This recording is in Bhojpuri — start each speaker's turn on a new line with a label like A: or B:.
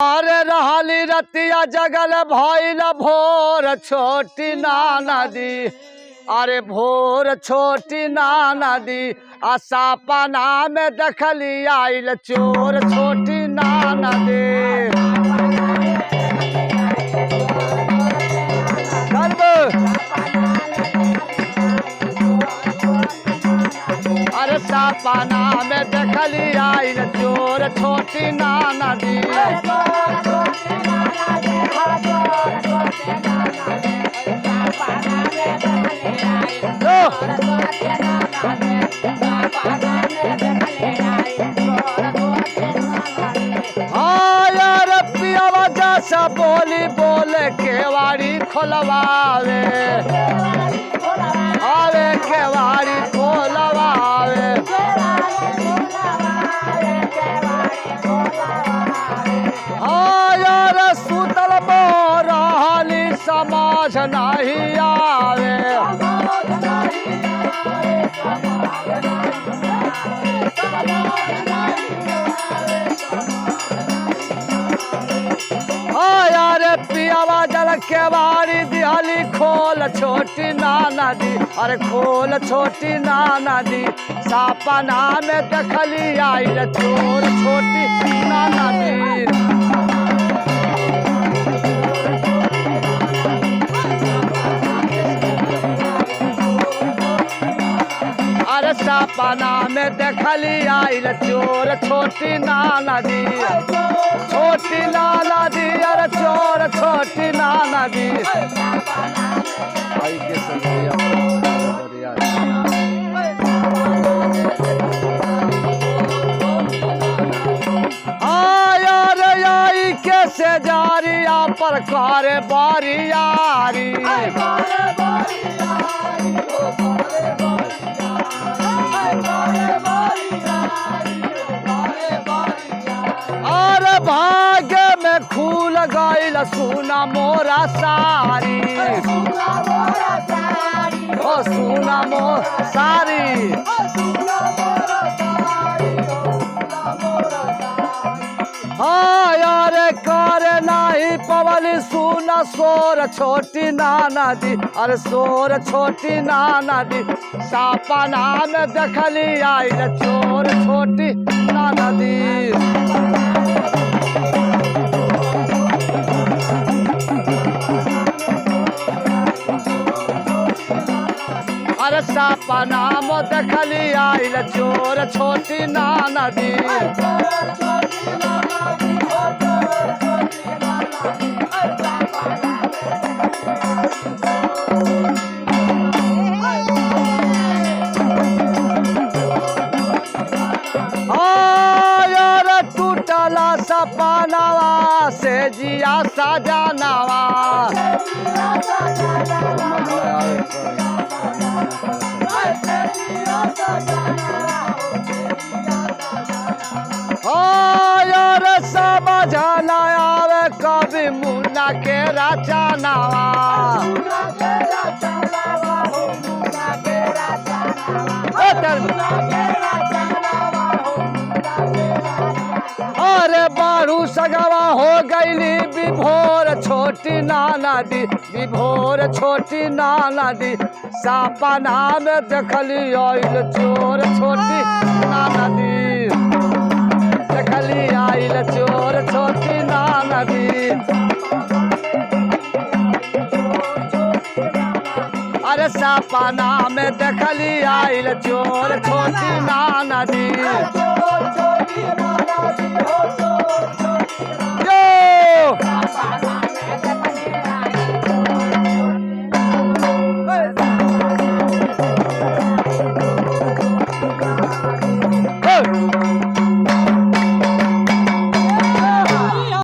A: अरे रहली रतिया जगल भइल भोर छोटी नाना दी। अरे भोर छोटी नाना दी आशा पना में देखली आइल चोर छोटी नाना दी। अरे सपना में देखली आइल चोर छोटी नाना दी। सब बोली बोल केवाड़ी खोलवावे। अरे केवाड़ी खोलवावे। हाँ यार सुतल मोरहली समझ नहीं आवे। पियावा जल केवाड़ी दिहली खोल छोटी नाना दी। अरे खोल छोटी नाना दी सपना में देखली आइल चोर छोटी नाना दी। अरे सपना में देखली आइल चोर छोटी नाना दी। छोटी नाना दी अरे चोर छोटी नाना दी। आई कैसे जारिया पर करे बारियारी। अरे भाग्य में खूल गइल सुना मोरा सारी। ओ सुना मोर सारी। हाँ यार करे नहीं पवली सुना सोर छोटी नाना दी। अरे सोर छोटी नाना दी सपना में देखली आइल चोर छोटी नाना दी। अरे सपना में देखली आइल चोर छोटी नाना दी। टूटला सपनावा से जिया सजनावा। यार समझ न आवे कभी मुन्ना के रचनावा। अरे बारू सगवा हो गईली विभोर छोटी नाना दी। विभोर छोटी नाना दी सपना में देखली आइल चोर छोटी नाना दी। देखली आइल चोर छोटी नाना दी। अरे सपना में देखली आइल चोर छोटी नाना दी।